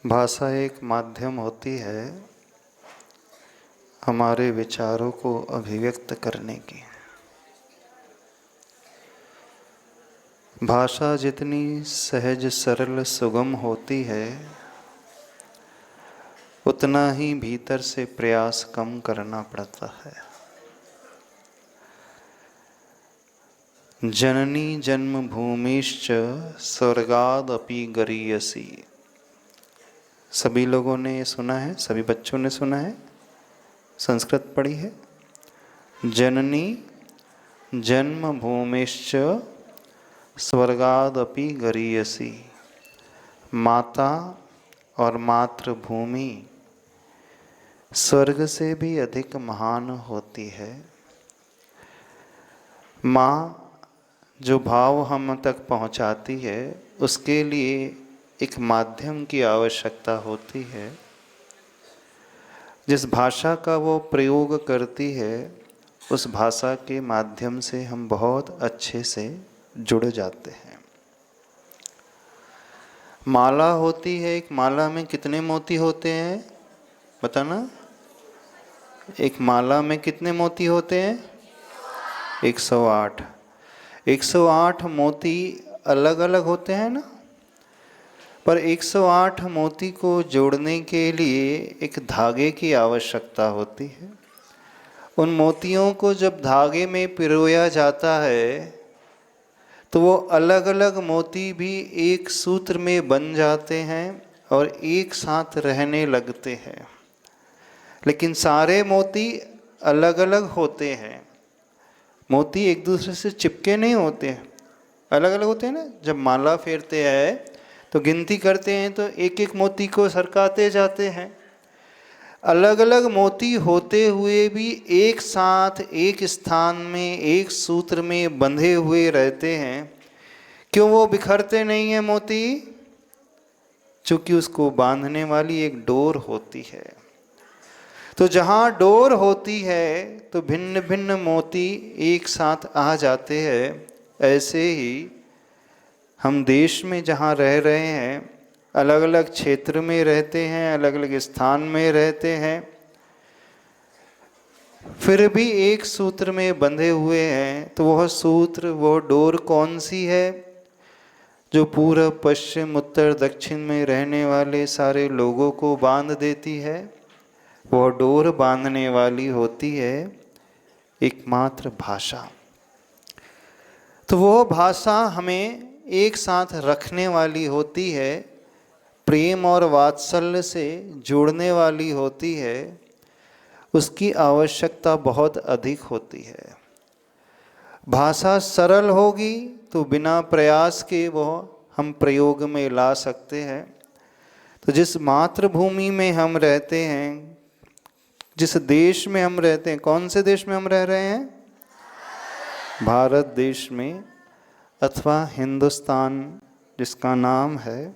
भाषा एक माध्यम होती है हमारे विचारों को अभिव्यक्त करने की। भाषा जितनी सहज सरल सुगम होती है उतना ही भीतर से प्रयास कम करना पड़ता है। जननी जन्मभूमिश्च स्वर्गादपि गरीयसी। सभी लोगों ने ये सुना है, सभी बच्चों ने सुना है, संस्कृत पढ़ी है। जननी जन्मभूमिश्च स्वर्गादपि गरीयसी। माता और मातृभूमि स्वर्ग से भी अधिक महान होती है। माँ जो भाव हम तक पहुँचाती है उसके लिए एक माध्यम की आवश्यकता होती है। जिस भाषा का वो प्रयोग करती है उस भाषा के माध्यम से हम बहुत अच्छे से जुड़ जाते हैं। माला होती है, एक माला में कितने मोती होते हैं बताना? एक माला में कितने मोती होते हैं? 108। 108 मोती अलग अलग होते हैं ना, पर 108 मोती को जोड़ने के लिए एक धागे की आवश्यकता होती है। उन मोतियों को जब धागे में पिरोया जाता है तो वो अलग अलग मोती भी एक सूत्र में बन जाते हैं और एक साथ रहने लगते हैं। लेकिन सारे मोती अलग अलग होते हैं। मोती एक दूसरे से चिपके नहीं होते हैं, अलग अलग होते हैं ना। जब माला फेरते हैं तो गिनती करते हैं तो एक एक मोती को सरकाते जाते हैं। अलग अलग मोती होते हुए भी एक साथ एक स्थान में एक सूत्र में बंधे हुए रहते हैं। क्यों वो बिखरते नहीं हैं मोती? चूंकि उसको बांधने वाली एक डोर होती है। तो जहाँ डोर होती है तो भिन्न भिन्न मोती एक साथ आ जाते हैं। ऐसे ही हम देश में जहाँ रह रहे हैं, अलग अलग क्षेत्र में रहते हैं, अलग अलग स्थान में रहते हैं, फिर भी एक सूत्र में बंधे हुए हैं। तो वह सूत्र, वह डोर कौन सी है? जो पूर्व पश्चिम उत्तर दक्षिण में रहने वाले सारे लोगों को बांध देती है। वह डोर बांधने वाली होती है एकमात्र भाषा। तो वह भाषा हमें एक साथ रखने वाली होती है, प्रेम और वात्सल्य से जोड़ने वाली होती है। उसकी आवश्यकता बहुत अधिक होती है। भाषा सरल होगी तो बिना प्रयास के वो हम प्रयोग में ला सकते हैं। तो जिस मातृभूमि में हम रहते हैं, जिस देश में हम रहते हैं, कौन से देश में हम रह रहे हैं? भारत देश में, अथवा हिंदुस्तान जिसका नाम है।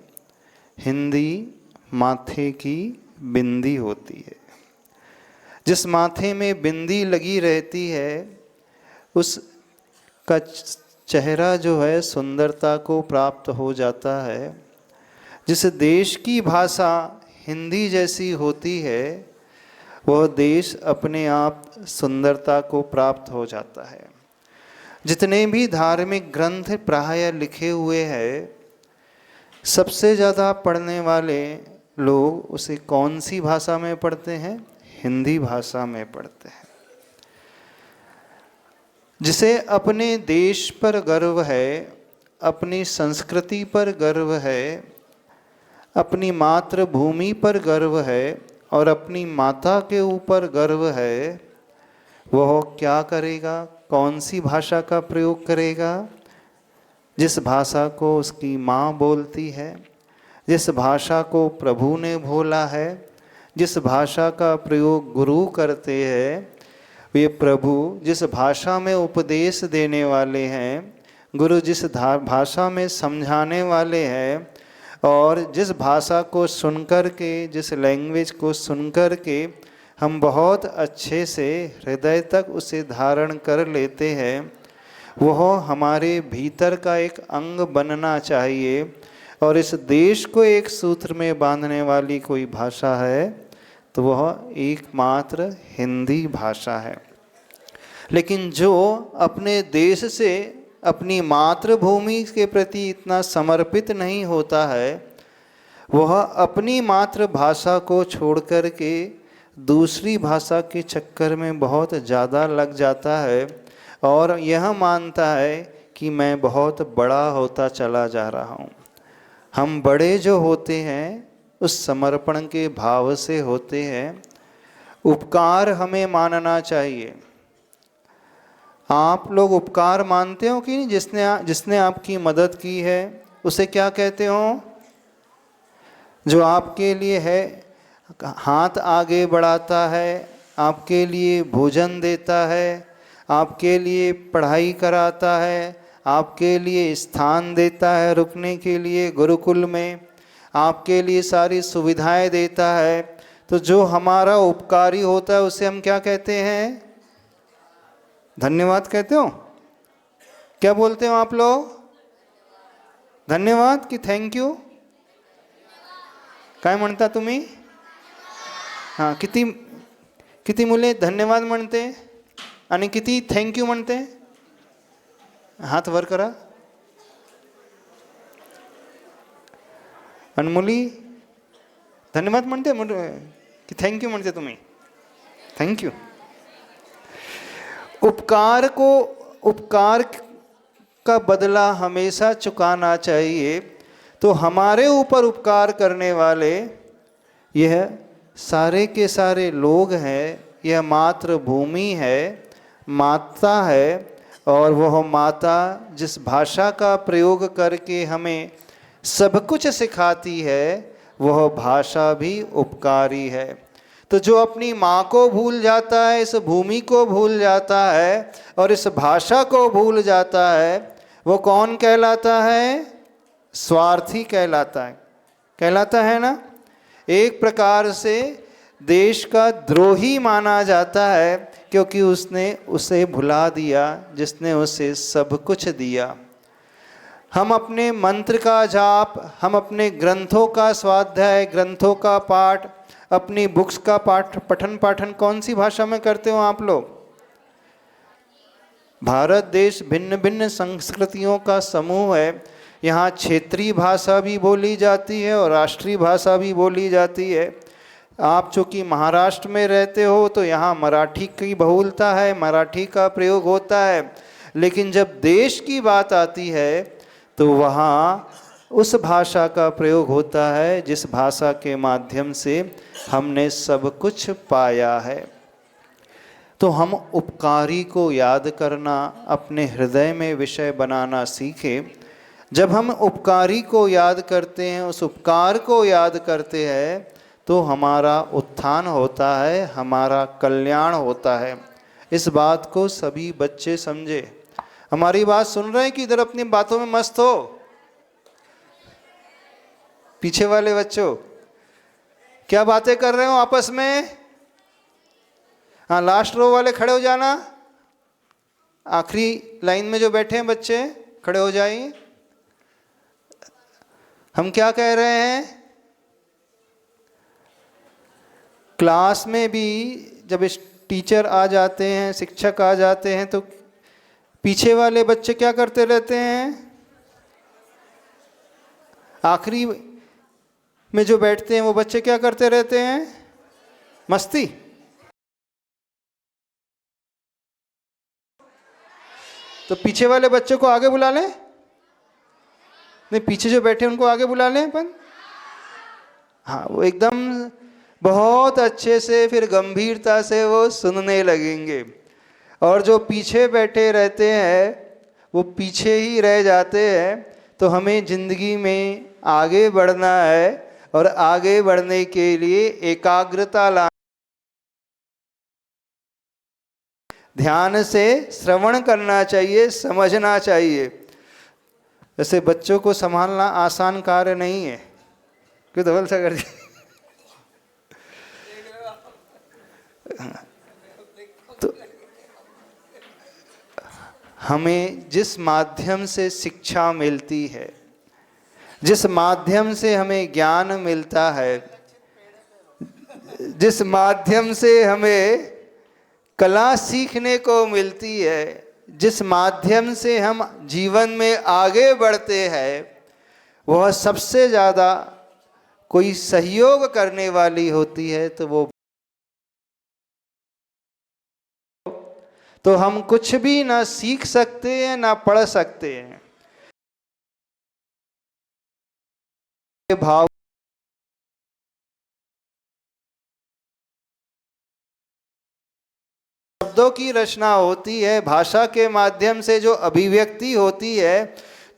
हिंदी माथे की बिंदी होती है। जिस माथे में बिंदी लगी रहती है उसका चेहरा जो है सुंदरता को प्राप्त हो जाता है। जिस देश की भाषा हिंदी जैसी होती है वह देश अपने आप सुंदरता को प्राप्त हो जाता है। जितने भी धार्मिक ग्रंथ प्रायः लिखे हुए हैं, सबसे ज़्यादा पढ़ने वाले लोग उसे कौन सी भाषा में पढ़ते हैं? हिंदी भाषा में पढ़ते हैं। जिसे अपने देश पर गर्व है, अपनी संस्कृति पर गर्व है, अपनी मातृभूमि पर गर्व है और अपनी माता के ऊपर गर्व है, वह क्या करेगा? कौन सी भाषा का प्रयोग करेगा? जिस भाषा को उसकी माँ बोलती है, जिस भाषा को प्रभु ने बोला है, जिस भाषा का प्रयोग गुरु करते हैं, वे प्रभु जिस भाषा में उपदेश देने वाले हैं, गुरु जिस भाषा में समझाने वाले हैं, और जिस भाषा को सुनकर के, जिस लैंग्वेज को सुनकर के हम बहुत अच्छे से हृदय तक उसे धारण कर लेते हैं, वह हमारे भीतर का एक अंग बनना चाहिए और इस देश को एक सूत्र में बांधने वाली कोई भाषा है तो वह एकमात्र हिंदी भाषा है। लेकिन जो अपने देश से, अपनी मातृभूमि के प्रति इतना समर्पित नहीं होता है, वह अपनी मातृभाषा को छोड़कर के दूसरी भाषा के चक्कर में बहुत ज़्यादा लग जाता है और यह मानता है कि मैं बहुत बड़ा होता चला जा रहा हूँ। हम बड़े जो होते हैं उस समर्पण के भाव से होते हैं। उपकार हमें मानना चाहिए। आप लोग उपकार मानते हो कि नहीं? जिसने आपकी मदद की है उसे क्या कहते हो? जो आपके लिए है, हाथ आगे बढ़ाता है, आपके लिए भोजन देता है, आपके लिए पढ़ाई कराता है, आपके लिए स्थान देता है रुकने के लिए गुरुकुल में, आपके लिए सारी सुविधाएं देता है, तो जो हमारा उपकारी होता है उसे हम क्या कहते हैं? धन्यवाद कहते हो? क्या बोलते हो आप लोग? धन्यवाद कि थैंक यू? काय म्हणता तुम्ही? हां, किती मुले धन्यवाद म्हणते आणि किती थँक्यू म्हणते? हात वर करा. आणि मुली धन्यवाद म्हणते की थँक्यू म्हणते तुम्ही? थँक्यू. उपकार का बदला हमेशा चुकाना चाहिए। तो हमारे ऊपर उपकार करने वाले यह सारे के सारे लोग हैं, यह मातृभूमि है, माता है, और वह माता जिस भाषा का प्रयोग करके हमें सब कुछ सिखाती है वह भाषा भी उपकारी है। तो जो अपनी माँ को भूल जाता है, इस भूमि को भूल जाता है और इस भाषा को भूल जाता है, वो कौन कहलाता है? स्वार्थी कहलाता है ना। एक प्रकार से देश का द्रोही माना जाता है क्योंकि उसने उसे भुला दिया जिसने उसे सब कुछ दिया। हम अपने मंत्र का जाप, हम अपने ग्रंथों का स्वाध्याय, ग्रंथों का पाठ, अपनी बुक्स का पठन पाठन कौन सी भाषा में करते हो आप लोग? भारत देश भिन्न भिन्न संस्कृतियों का समूह है। यहाँ क्षेत्रीय भाषा भी बोली जाती है और राष्ट्रीय भाषा भी बोली जाती है। आप चूँकि महाराष्ट्र में रहते हो तो यहाँ मराठी की बहुलता है, मराठी का प्रयोग होता है। लेकिन जब देश की बात आती है तो वहाँ उस भाषा का प्रयोग होता है जिस भाषा के माध्यम से हमने सब कुछ पाया है। तो हम उपकारी को याद करना अपने हृदय में विषय बनाना सीखें। जब हम उपकारी को याद करते हैं, उस उपकार को याद करते हैं, तो हमारा उत्थान होता है, हमारा कल्याण होता है। इस बात को सभी बच्चे समझे। हमारी बात सुन रहे हैं कि इधर अपनी बातों में मस्त हो? पीछे वाले बच्चों क्या बातें कर रहे हो आपस में? हाँ, लास्ट रो वाले खड़े हो जाना। आखिरी लाइन में जो बैठे हैं बच्चे खड़े हो जाइए। हम क्या कह रहे हैं? क्लास में भी जब टीचर आ जाते हैं, शिक्षक आ जाते हैं, तो पीछे वाले बच्चे क्या करते रहते हैं? आखिरी में जो बैठते हैं वो बच्चे क्या करते रहते हैं? मस्ती। तो पीछे वाले बच्चों को आगे बुला लें? नहीं, पीछे जो बैठे उनको आगे बुला लें अपन। हाँ, वो एकदम बहुत अच्छे से फिर गंभीरता से वो सुनने लगेंगे। और जो पीछे बैठे रहते हैं वो पीछे ही रह जाते हैं। तो हमें जिंदगी में आगे बढ़ना है और आगे बढ़ने के लिए एकाग्रता लाना, ध्यान से श्रवण करना चाहिए, समझना चाहिए। जैसे बच्चों को संभालना आसान कार्य नहीं है। क्यों धवल सा कर दिया? तो हमें जिस माध्यम से शिक्षा मिलती है, जिस माध्यम से हमें ज्ञान मिलता है, जिस माध्यम से हमें कला सीखने को मिलती है, जिस माध्यम से हम जीवन में आगे बढ़ते हैं, वह सबसे ज़्यादा कोई सहयोग करने वाली होती है तो हम कुछ भी ना सीख सकते हैं ना पढ़ सकते हैं। भाव शब्दों की रचना होती है, भाषा के माध्यम से जो अभिव्यक्ति होती है,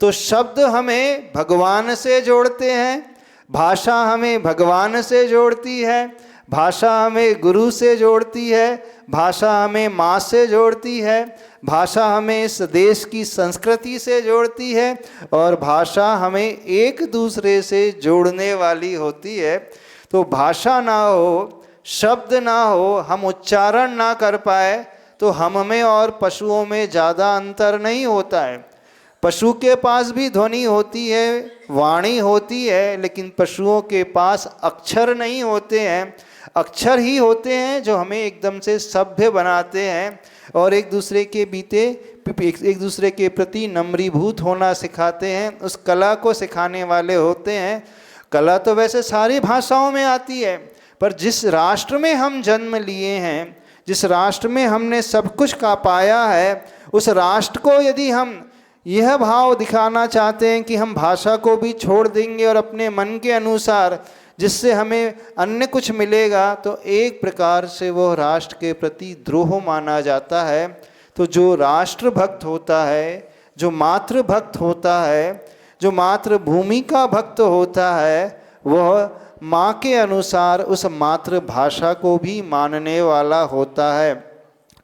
तो शब्द हमें भगवान से जोड़ते हैं, भाषा हमें भगवान से जोड़ती है, भाषा हमें गुरु से जोड़ती है, भाषा हमें माँ से जोड़ती है, भाषा हमें इस देश की संस्कृति से जोड़ती है, और भाषा हमें एक दूसरे से जोड़ने वाली होती है। तो भाषा ना हो, शब्द ना हो, हम उच्चारण ना कर पाए, तो हम में और पशुओं में ज़्यादा अंतर नहीं होता है। पशु के पास भी ध्वनि होती है, वाणी होती है, लेकिन पशुओं के पास अक्षर नहीं होते हैं। अक्षर ही होते हैं जो हमें एकदम से सभ्य बनाते हैं और एक दूसरे के प्रति नम्रीभूत होना सिखाते हैं, उस कला को सिखाने वाले होते हैं। कला तो वैसे सारी भाषाओं में आती है, पर जिस राष्ट्र में हम जन्म लिए हैं, जिस राष्ट्र में हमने सब कुछ का पाया है, उस राष्ट्र को यदि हम यह भाव दिखाना चाहते हैं कि हम भाषा को भी छोड़ देंगे और अपने मन के अनुसार जिससे हमें अन्य कुछ मिलेगा, तो एक प्रकार से वह राष्ट्र के प्रति द्रोह माना जाता है। तो जो राष्ट्र भक्त होता है, जो मातृ भक्त होता है, जो मातृभूमि का भक्त होता है, वह माँ के अनुसार उस मातृभाषा को भी मानने वाला होता है।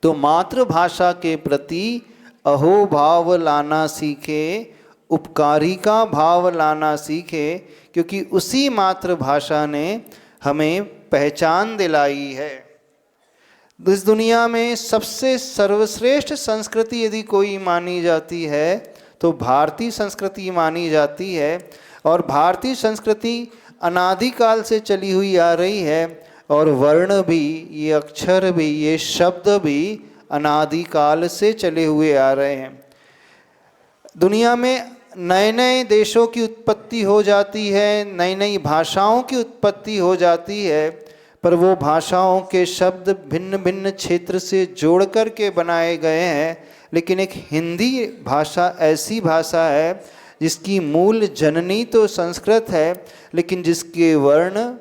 तो मातृभाषा के प्रति अहोभाव लाना सीखे, उपकारी का भाव लाना सीखे, क्योंकि उसी मातृभाषा ने हमें पहचान दिलाई है। इस दुनिया में सबसे सर्वश्रेष्ठ संस्कृति यदि कोई मानी जाती है तो भारतीय संस्कृति मानी जाती है। और भारतीय संस्कृति अनादिकाल से चली हुई आ रही है, और वर्ण भी, ये अक्षर भी, ये शब्द भी अनादिकाल से चले हुए आ रहे हैं। दुनिया में नए नए देशों की उत्पत्ति हो जाती है, नई नई भाषाओं की उत्पत्ति हो जाती है, पर वो भाषाओं के शब्द भिन्न भिन्न क्षेत्र से जोड़ कर के बनाए गए हैं। लेकिन एक हिंदी भाषा ऐसी भाषा है जिसकी मूल जननी तो संस्कृत है, लेकिन जिसके वर्ण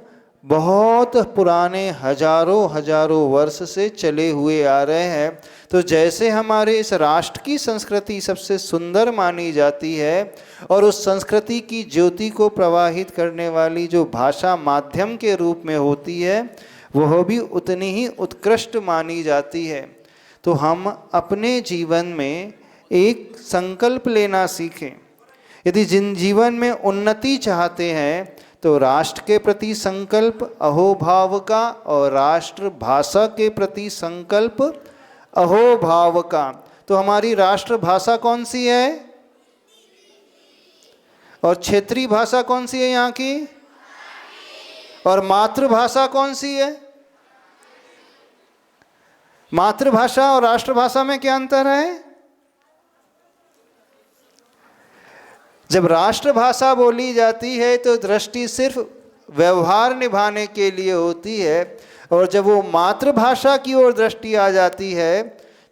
बहुत पुराने हजारों वर्ष से चले हुए आ रहे हैं। तो जैसे हमारे इस राष्ट्र की संस्कृति सबसे सुंदर मानी जाती है, और उस संस्कृति की ज्योति को प्रवाहित करने वाली जो भाषा माध्यम के रूप में होती है, वह भी उतनी ही उत्कृष्ट मानी जाती है। तो हम अपने जीवन में एक संकल्प लेना सीखें। यदि जीवन में उन्नति चाहते हैं तो राष्ट्र के प्रति संकल्प अहोभाव का, और राष्ट्र भाषा के प्रति संकल्प अहोभाव का। तो हमारी राष्ट्र भाषा कौन सी है और क्षेत्रीय भाषा कौन सी है यहाँ की, और मातृभाषा कौन सी है? मातृभाषा और राष्ट्रभाषा में क्या अंतर है? जब राष्ट्रभाषा बोली जाती है तो दृष्टि सिर्फ व्यवहार निभाने के लिए होती है, और जब वो मातृभाषा की ओर दृष्टि आ जाती है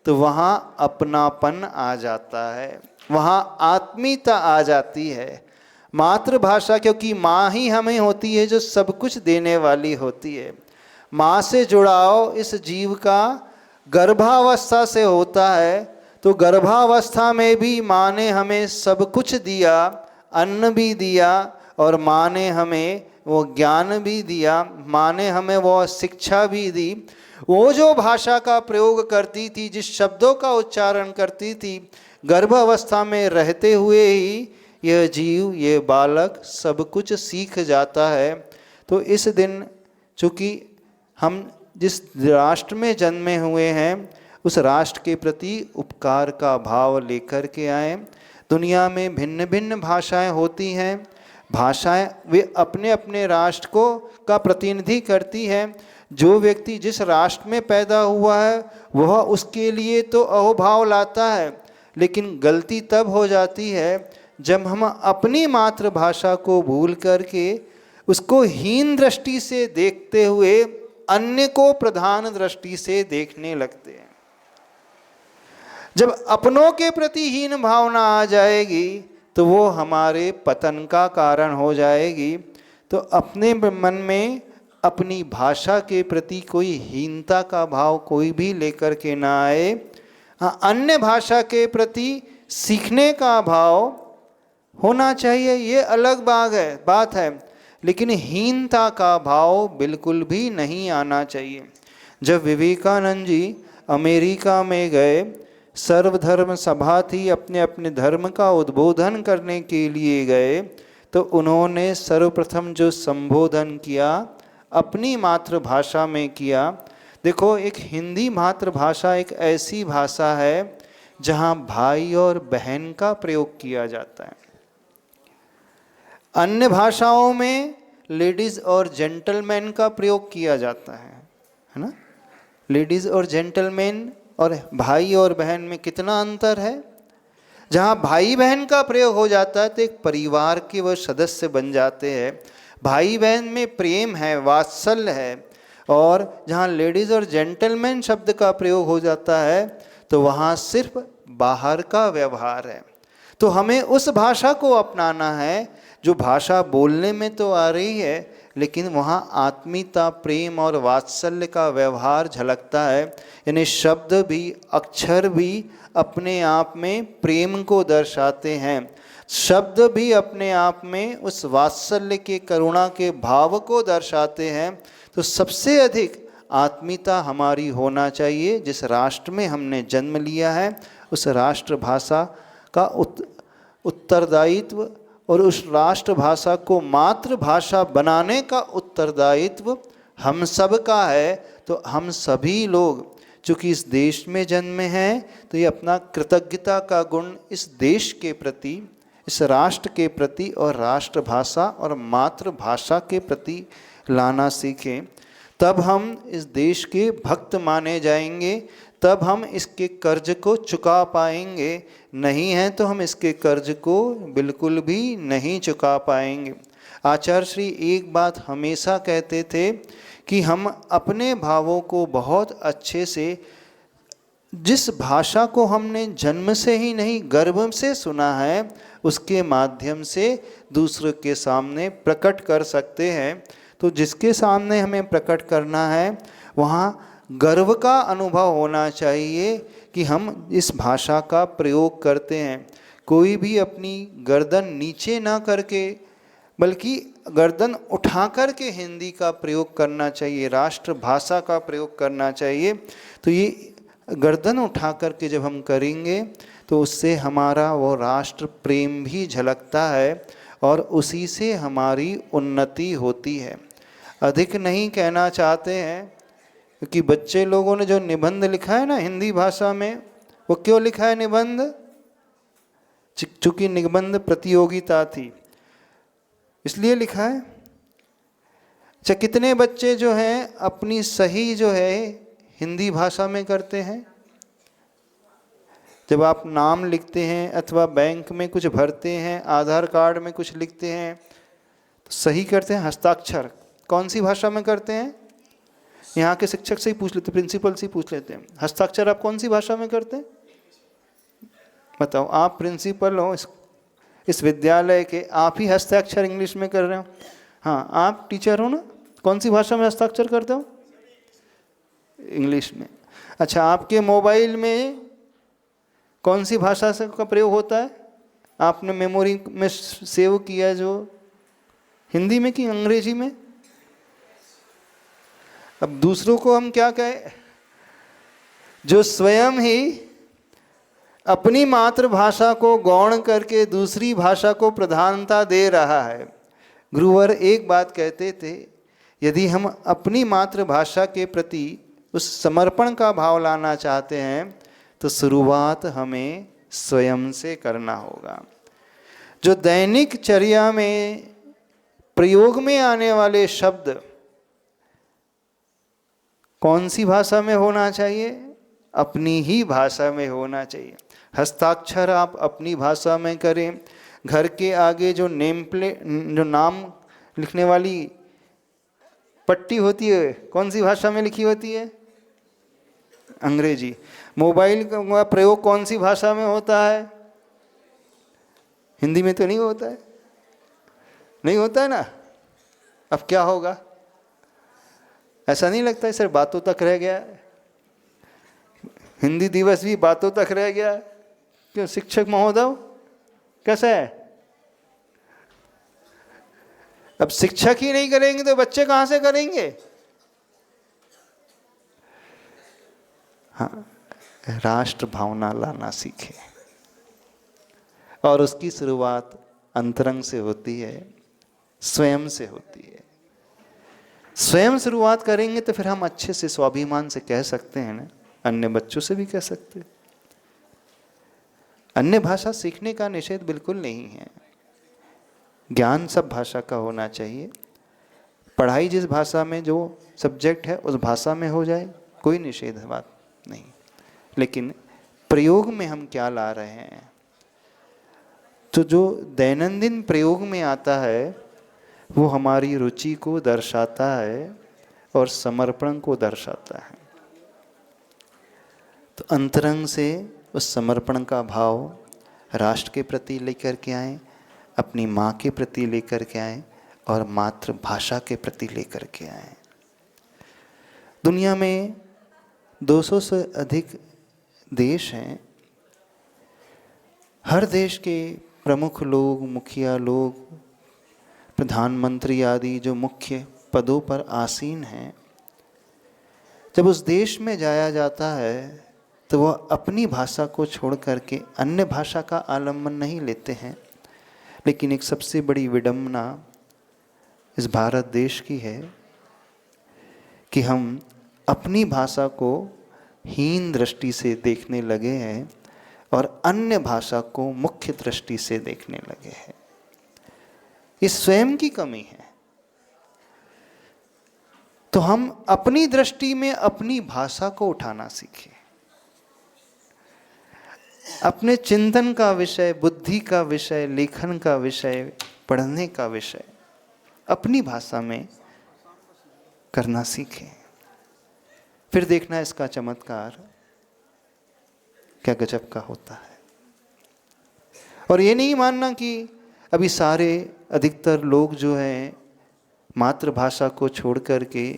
तो वहाँ अपनापन आ जाता है, वहाँ आत्मीयता आ जाती है। मातृभाषा, क्योंकि माँ ही हमें होती है जो सब कुछ देने वाली होती है। माँ से जुड़ाव इस जीव का गर्भावस्था से होता है, तो गर्भावस्था में भी माँ ने हमें सब कुछ दिया, अन्न भी दिया, और माँ ने हमें वो ज्ञान भी दिया, माँ ने हमें वो शिक्षा भी दी। वो जो भाषा का प्रयोग करती थी, जिस शब्दों का उच्चारण करती थी, गर्भावस्था में रहते हुए ही यह जीव, ये बालक सब कुछ सीख जाता है। तो इस दिन चूँकि हम जिस राष्ट्र में जन्मे हुए हैं, उस राष्ट्र के प्रति उपकार का भाव लेकर के आए। दुनिया में भिन्न भिन्न भाषाएं होती हैं, भाषाएं वे अपने अपने राष्ट्र को का प्रतिनिधि करती हैं। जो व्यक्ति जिस राष्ट्र में पैदा हुआ है वह उसके लिए तो अहोभाव लाता है, लेकिन गलती तब हो जाती है जब हम अपनी मातृभाषा को भूल करके उसको हीन दृष्टि से देखते हुए अन्य को प्रधान दृष्टि से देखने लगते हैं। जब अपनों के प्रति हीन भावना आ जाएगी तो वो हमारे पतन का कारण हो जाएगी। तो अपने मन में अपनी भाषा के प्रति कोई हीनता का भाव कोई भी लेकर के ना आए। हाँ, अन्य भाषा के प्रति सीखने का भाव होना चाहिए, ये अलग बात है, लेकिन हीनता का भाव बिल्कुल भी नहीं आना चाहिए। जब विवेकानंद जी अमेरिका में गए, सर्वधर्म सभा थी, अपने अपने धर्म का उद्बोधन करने के लिए गए, तो उन्होंने सर्वप्रथम जो संबोधन किया अपनी मातृभाषा में किया। देखो, एक हिंदी मातृभाषा एक ऐसी भाषा है जहाँ भाई और बहन का प्रयोग किया जाता है। अन्य भाषाओं में लेडीज और जेंटलमैन का प्रयोग किया जाता है ना। लेडीज और जेंटलमैन और भाई और बहन में कितना अंतर है। जहाँ भाई बहन का प्रयोग हो जाता है तो एक परिवार के वह सदस्य बन जाते हैं, भाई बहन में प्रेम है, वात्सल्य है। और जहाँ लेडीज और जेंटलमैन शब्द का प्रयोग हो जाता है तो वहाँ सिर्फ बाहर का व्यवहार है। तो हमें उस भाषा को अपनाना है जो भाषा बोलने में तो आ रही है, लेकिन वहाँ आत्मीयता, प्रेम और वात्सल्य का व्यवहार झलकता है। यानी शब्द भी, अक्षर भी अपने आप में प्रेम को दर्शाते हैं, शब्द भी अपने आप में उस वात्सल्य के, करुणा के भाव को दर्शाते हैं। तो सबसे अधिक आत्मीयता हमारी होना चाहिए। जिस राष्ट्र में हमने जन्म लिया है उस राष्ट्रभाषा का उत्तरदायित्व और उस राष्ट्रभाषा को मातृभाषा बनाने का उत्तरदायित्व हम सब का है। तो हम सभी लोग चूँकि इस देश में जन्मे हैं तो ये अपना कृतज्ञता का गुण इस देश के प्रति, इस राष्ट्र के प्रति और राष्ट्रभाषा और मातृभाषा के प्रति लाना सीखें। तब हम इस देश के भक्त माने जाएंगे, तब हम इसके कर्ज को चुका पाएंगे। नहीं है तो हम इसके कर्ज को बिल्कुल भी नहीं चुका पाएंगे। आचार्य श्री एक बात हमेशा कहते थे कि हम अपने भावों को बहुत अच्छे से, जिस भाषा को हमने जन्म से ही नहीं गर्भ से सुना है, उसके माध्यम से दूसरों के सामने प्रकट कर सकते हैं। तो जिसके सामने हमें प्रकट करना है वहाँ गर्व का अनुभव होना चाहिए कि हम इस भाषा का प्रयोग करते हैं। कोई भी अपनी गर्दन नीचे ना करके बल्कि गर्दन उठा कर के हिंदी का प्रयोग करना चाहिए, राष्ट्रभाषा का प्रयोग करना चाहिए। तो ये गर्दन उठा कर के जब हम करेंगे तो उससे हमारा वो राष्ट्र प्रेम भी झलकता है और उसी से हमारी उन्नति होती है। अधिक नहीं कहना चाहते हैं, क्योंकि बच्चे लोगों ने जो निबंध लिखा है ना हिंदी भाषा में, वो क्यों लिखा है निबंध? चूँकि निबंध प्रतियोगिता थी इसलिए लिखा है। अच्छा, कितने बच्चे जो हैं अपनी सही जो है हिंदी भाषा में करते हैं? जब आप नाम लिखते हैं अथवा बैंक में कुछ भरते हैं, आधार कार्ड में कुछ लिखते हैं तो सही करते हैं हस्ताक्षर कौन सी भाषा में करते हैं? यहाँ के शिक्षक से ही पूछ लेते, प्रिंसिपल से ही पूछ लेते हैं, हस्ताक्षर आप कौन सी भाषा में करते हैं? बताओ, आप प्रिंसिपल हो इस विद्यालय के, आप ही हस्ताक्षर इंग्लिश में कर रहे हो। हाँ, आप टीचर हो ना, कौन सी भाषा में हस्ताक्षर करते हो? इंग्लिश में। अच्छा, आपके मोबाइल में कौन सी भाषा से का प्रयोग होता है? आपने मेमोरी में सेव किया जो हिंदी में कि अंग्रेजी में? अब दूसरों को हम क्या कहें? जो स्वयं ही अपनी मातृभाषा को गौण करके दूसरी भाषा को प्रधानता दे रहा है। गुरुवर एक बात कहते थे, यदि हम अपनी मातृभाषा के प्रति उस समर्पण का भाव लाना चाहते हैं तो शुरुआत हमें स्वयं से करना होगा। जो दैनिक चर्या में प्रयोग में आने वाले शब्द कौन सी भाषा में होना चाहिए? अपनी ही भाषा में होना चाहिए। हस्ताक्षर आप अपनी भाषा में करें। घर के आगे जो जो नाम लिखने वाली पट्टी होती है, कौन सी भाषा में लिखी होती है? अंग्रेजी। मोबाइल का प्रयोग कौन सी भाषा में होता है? हिंदी में तो नहीं होता है, नहीं होता है ना। अब क्या होगा? ऐसा नहीं लगता है सिर्फ बातों तक रह गया है? हिंदी दिवस भी बातों तक रह गया है। क्यों शिक्षक महोदय, कैसा है? अब शिक्षक ही नहीं करेंगे तो बच्चे कहाँ से करेंगे? हाँ, राष्ट्र भावना लाना सीखे, और उसकी शुरुआत अंतरंग से होती है, स्वयं से होती है। स्वयं शुरुआत करेंगे तो फिर हम अच्छे से स्वाभिमान से कह सकते हैं ना, अन्य बच्चों से भी कह सकते हैं। अन्य भाषा सीखने का निषेध बिल्कुल नहीं है, ज्ञान सब भाषा का होना चाहिए। पढ़ाई जिस भाषा में जो सब्जेक्ट है उस भाषा में हो जाए, कोई निषेध बात नहीं। लेकिन प्रयोग में हम क्या ला रहे हैं? तो जो दैनंदिन प्रयोग में आता है वो हमारी रुचि को दर्शाता है और समर्पण को दर्शाता है। तो अंतरंग से उस समर्पण का भाव राष्ट्र के प्रति लेकर के आएं, अपनी माँ के प्रति लेकर के आएं और मातृभाषा के प्रति लेकर के आएं। दुनिया में 200 से अधिक देश हैं। हर देश के प्रमुख लोग, मुखिया लोग, प्रधानमंत्री आदि जो मुख्य पदों पर आसीन हैं, जब उस देश में जाया जाता है तो वह अपनी भाषा को छोड़ करके अन्य भाषा का आलम्बन नहीं लेते हैं। लेकिन एक सबसे बड़ी विडंबना इस भारत देश की है कि हम अपनी भाषा को हीन दृष्टि से देखने लगे हैं और अन्य भाषा को मुख्य दृष्टि से देखने लगे हैं। ये स्वयं की कमी है। तो हम अपनी दृष्टि में अपनी भाषा को उठाना सीखें। अपने चिंतन का विषय, बुद्धि का विषय, लेखन का विषय, पढ़ने का विषय अपनी भाषा में करना सीखें। फिर देखना इसका चमत्कार क्या गजब का होता है। और ये नहीं मानना कि अभी सारे अधिकतर लोग जो हैं मातृभाषा को छोड़ करके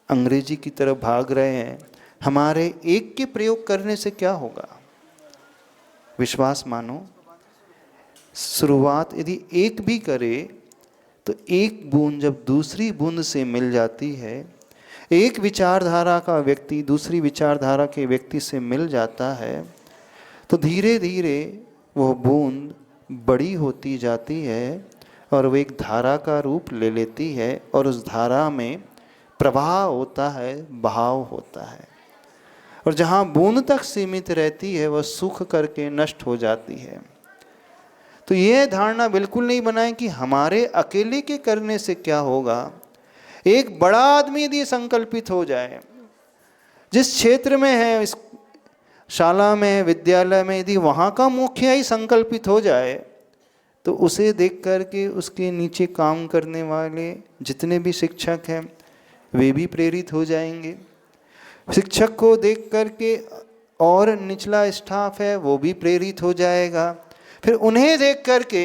अंग्रेजी की तरफ भाग रहे हैं। हमारे एक के प्रयोग करने से क्या होगा? विश्वास मानो, शुरुआत यदि एक भी करे तो एक बूंद जब दूसरी बूंद से मिल जाती है, एक विचारधारा का व्यक्ति दूसरी विचारधारा के व्यक्ति से मिल जाता है, तो धीरे धीरे वह बूंद बड़ी होती जाती है और वो एक धारा का रूप ले लेती है और उस धारा में प्रवाह होता है, बहाव होता है। और जहाँ बूंद तक सीमित रहती है वह सूख करके नष्ट हो जाती है। तो यह धारणा बिल्कुल नहीं बनाएं कि हमारे अकेले के करने से क्या होगा। एक बड़ा आदमी यदि संकल्पित हो जाए, जिस क्षेत्र में है, इस शाला में, विद्यालय में, यदि वहाँ का मुखिया ही संकल्पित हो जाए तो उसे देख करके उसके नीचे काम करने वाले जितने भी शिक्षक हैं वे भी प्रेरित हो जाएंगे। शिक्षक को देख करके और निचला स्टाफ है वो भी प्रेरित हो जाएगा। फिर उन्हें देख करके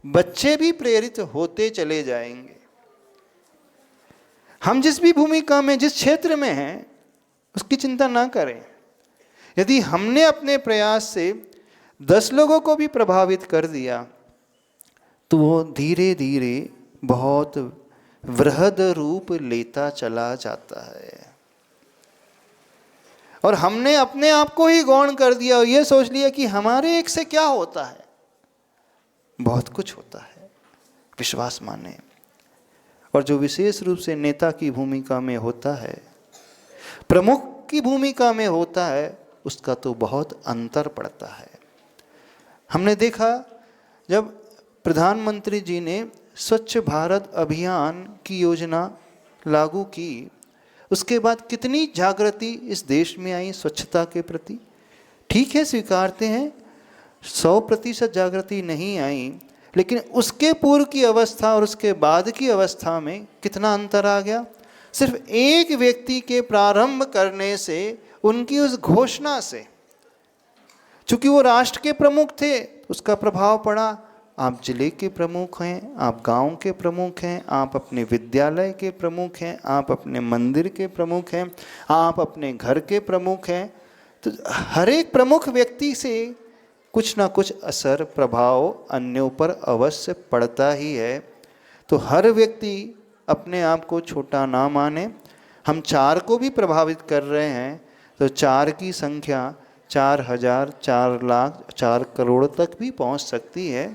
बच्चे भी प्रेरित होते चले जाएंगे। हम जिस भी भूमिका में, जिस क्षेत्र में हैं, उसकी चिंता ना करें। यदि हमने अपने प्रयास से 10 लोगों को भी प्रभावित कर दिया तो वो धीरे धीरे बहुत वृहद रूप लेता चला जाता है। और हमने अपने आप को ही गौण कर दिया और ये सोच लिया कि हमारे एक से क्या होता है। बहुत कुछ होता है, विश्वास माने। और जो विशेष रूप से नेता की भूमिका में होता है, प्रमुख की भूमिका में होता है, उसका तो बहुत अंतर पड़ता है। हमने देखा जब प्रधानमंत्री जी ने स्वच्छ भारत अभियान की योजना लागू की, उसके बाद कितनी जागृति इस देश में आई स्वच्छता के प्रति। ठीक है, स्वीकारते हैं 100% जागृति नहीं आई, लेकिन उसके पूर्व की अवस्था और उसके बाद की अवस्था में कितना अंतर आ गया। सिर्फ एक व्यक्ति के प्रारंभ करने से, उनकी उस घोषणा से, चूंकि वो राष्ट्र के प्रमुख थे, उसका प्रभाव पड़ा। आप जिले के प्रमुख हैं, आप गांव के प्रमुख हैं, आप अपने विद्यालय के प्रमुख हैं, आप अपने मंदिर के प्रमुख हैं, आप अपने घर के प्रमुख हैं। तो हर एक प्रमुख व्यक्ति से कुछ ना कुछ असर, प्रभाव अन्यों पर अवश्य पड़ता ही है। तो हर व्यक्ति अपने आप को छोटा ना माने। हम 4 को भी प्रभावित कर रहे हैं, तो 4 की संख्या 4,000, 4 लाख, 4 करोड़ तक भी पहुंच सकती है।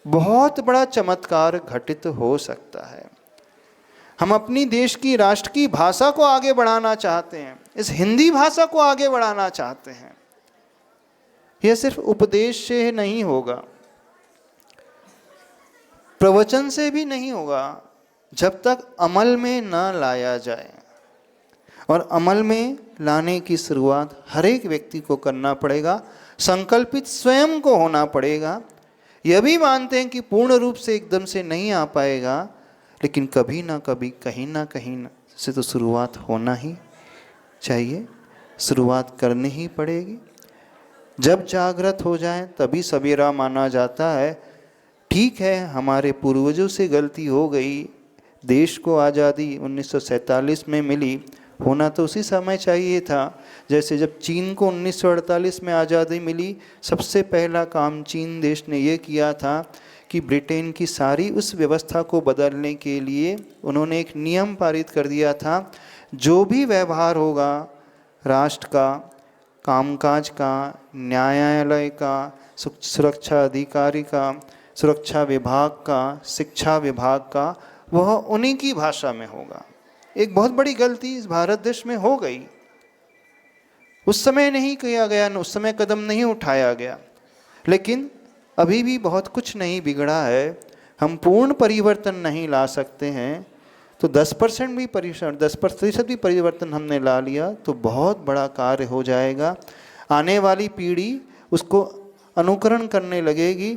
बहुत बड़ा चमत्कार घटित हो सकता है। हम अपनी देश की राष्ट्र की भाषा को आगे बढ़ाना चाहते हैं, इस हिंदी भाषा को आगे बढ़ाना चाहते हैं। यह सिर्फ उपदेश से नहीं होगा, प्रवचन से भी नहीं होगा, जब तक अमल में न लाया जाए। और अमल में लाने की शुरुआत हर एक व्यक्ति को करना पड़ेगा, संकल्पित स्वयं को होना पड़ेगा। यह भी मानते हैं कि पूर्ण रूप से एकदम से नहीं आ पाएगा, लेकिन कभी ना कभी, कहीं ना कहीं से तो शुरुआत होना ही चाहिए, शुरुआत करनी ही पड़ेगी। जब जागृत हो जाए तभी सवेरा माना जाता है। ठीक है, हमारे पूर्वजों से गलती हो गई, देश को आज़ादी 1947 में मिली, होना तो उसी समय चाहिए था। जैसे जब चीन को 1948 में आज़ादी मिली, सबसे पहला काम चीन देश ने ये किया था कि ब्रिटेन की सारी उस व्यवस्था को बदलने के लिए उन्होंने एक नियम पारित कर दिया था, जो भी व्यवहार होगा राष्ट्र का, कामकाज का, न्यायालय का, सुरक्षा अधिकारी का, सुरक्षा विभाग का, शिक्षा विभाग का, वह उन्हीं की भाषा में होगा। एक बहुत बड़ी गलती इस भारत देश में हो गई। उस समय नहीं किया गया, उस समय कदम नहीं उठाया गया, लेकिन अभी भी बहुत कुछ नहीं बिगड़ा है। हम पूर्ण परिवर्तन नहीं ला सकते हैं, तो 10% भी 10% भी परिवर्तन हमने ला लिया तो बहुत बड़ा कार्य हो जाएगा। आने वाली पीढ़ी उसको अनुकरण करने लगेगी,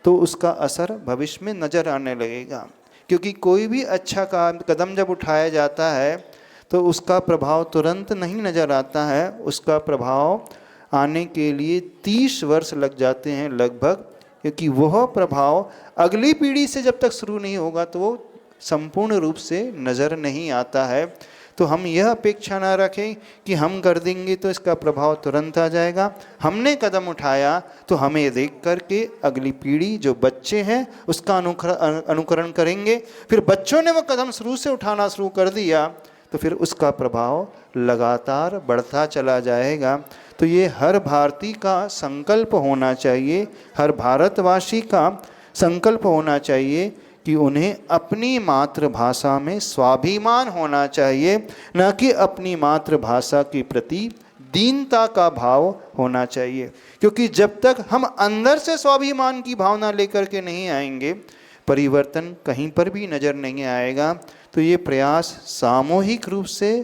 तो उसका असर भविष्य में नज़र आने लगेगा। क्योंकि कोई भी अच्छा कदम जब उठाया जाता है तो उसका प्रभाव तुरंत नहीं नज़र आता है, उसका प्रभाव आने के लिए 30 वर्ष लग जाते हैं लगभग, क्योंकि वह प्रभाव अगली पीढ़ी से जब तक शुरू नहीं होगा तो वो संपूर्ण रूप से नज़र नहीं आता है। तो हम यह अपेक्षा ना रखें कि हम कर देंगे तो इसका प्रभाव तुरंत आ जाएगा। हमने कदम उठाया तो हमें देख करके अगली पीढ़ी, जो बच्चे हैं, उसका अनुकरण करेंगे। फिर बच्चों ने वो कदम शुरू से उठाना शुरू कर दिया तो फिर उसका प्रभाव लगातार बढ़ता चला जाएगा। तो ये हर भारतीय का संकल्प होना चाहिए, हर भारतवासी का संकल्प होना चाहिए कि उन्हें अपनी मातृभाषा में स्वाभिमान होना चाहिए, न कि अपनी मातृभाषा के प्रति दीनता का भाव होना चाहिए। क्योंकि जब तक हम अंदर से स्वाभिमान की भावना लेकर के नहीं आएंगे, परिवर्तन कहीं पर भी नज़र नहीं आएगा। तो ये प्रयास सामूहिक रूप से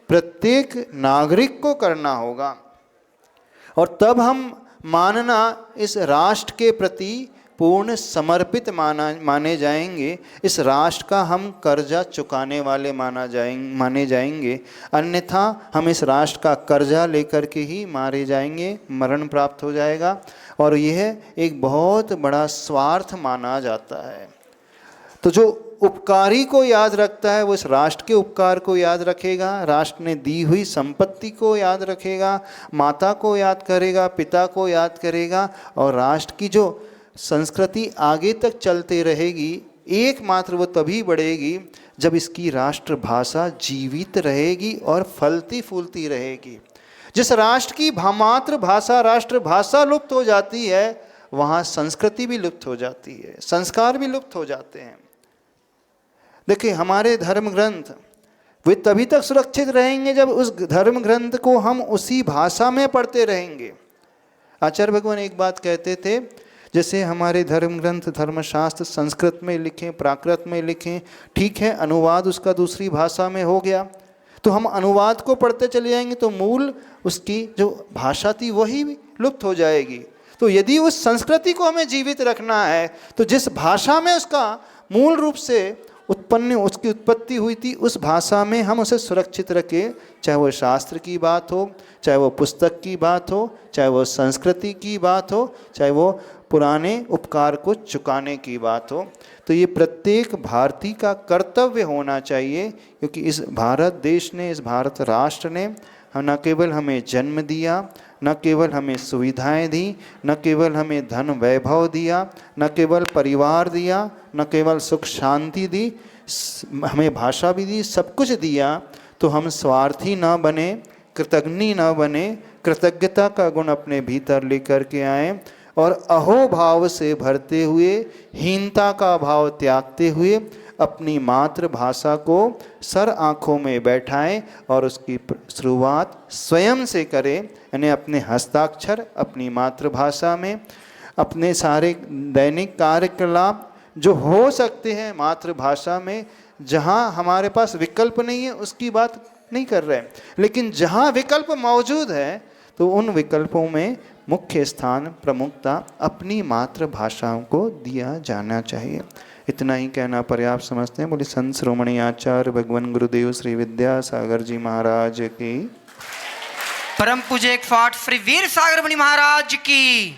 प्रत्येक नागरिक को करना होगा, और तब हम मानना इस राष्ट्र के प्रति पूर्ण समर्पित माने जाएंगे। इस राष्ट्र का हम कर्जा चुकाने वाले माने जाएंगे, अन्यथा हम इस राष्ट्र का कर्जा लेकर के ही मारे जाएंगे, मरण प्राप्त हो जाएगा। और यह एक बहुत बड़ा स्वार्थ माना जाता है। तो जो उपकारी को याद रखता है वो इस राष्ट्र के उपकार को याद रखेगा, राष्ट्र ने दी हुई संपत्ति को याद रखेगा, माता को याद करेगा, पिता को याद करेगा, और राष्ट्र की जो संस्कृति आगे तक चलते रहेगी। एकमात्र वो तभी बढ़ेगी जब इसकी राष्ट्रभाषा जीवित रहेगी और फलती फूलती रहेगी। जिस राष्ट्र की मातृभाषा, राष्ट्रभाषा लुप्त हो जाती है, वहाँ संस्कृति भी लुप्त हो जाती है, संस्कार भी लुप्त हो जाते हैं। देखिए, हमारे धर्म ग्रंथ वे तभी तक सुरक्षित रहेंगे जब उस धर्म ग्रंथ को हम उसी भाषा में पढ़ते रहेंगे। आचार्य भगवान एक बात कहते थे, जैसे हमारे धर्म ग्रंथ धर्मशास्त्र संस्कृत में लिखें, प्राकृत में लिखें, ठीक है, अनुवाद उसका दूसरी भाषा में हो गया, तो हम अनुवाद को पढ़ते चले जाएंगे तो मूल उसकी जो भाषा थी वही लुप्त हो जाएगी। तो यदि उस संस्कृति को हमें जीवित रखना है तो जिस भाषा में उसका मूल रूप से उसकी उत्पत्ति हुई थी उस भाषा में हम उसे सुरक्षित रखें, चाहे वो शास्त्र की बात हो, चाहे वो पुस्तक की बात हो, चाहे वो संस्कृति की बात हो, चाहे वो पुराने उपकार को चुकाने की बात हो। तो ये प्रत्येक भारतीय का कर्तव्य होना चाहिए, क्योंकि इस भारत देश ने, इस भारत राष्ट्र ने न केवल हमें जन्म दिया, न केवल हमें सुविधाएं दी, न केवल हमें धन वैभव दिया, न केवल परिवार दिया, न केवल सुख शांति दी, हमें भाषा भी दी, सब कुछ दिया। तो हम स्वार्थी ना बने, कृतज्ञ ना बने, कृतज्ञता का गुण अपने भीतर लेकर के आए और अहोभाव से भरते हुए, हीनता का भाव त्यागते हुए अपनी मातृभाषा को सर आँखों में बैठाएं और उसकी शुरुआत स्वयं से करें, यानी अपने हस्ताक्षर अपनी मातृभाषा में, अपने सारे दैनिक कार्यकलाप जो हो सकते हैं मातृभाषा में। जहाँ हमारे पास विकल्प नहीं है उसकी बात नहीं कर रहे हैं, लेकिन जहाँ विकल्प मौजूद है तो उन विकल्पों में मुख्य स्थान, प्रमुखता अपनी मातृभाषाओं को दिया जाना चाहिए। इतना ही कहना पर्याप्त समझते हैं। बोले संत श्रोमणी आचार्य भगवान गुरुदेव श्री विद्यासागर जी महाराज की, परम पूज्य एक फाट श्री वीर सागर मुनि महाराज की।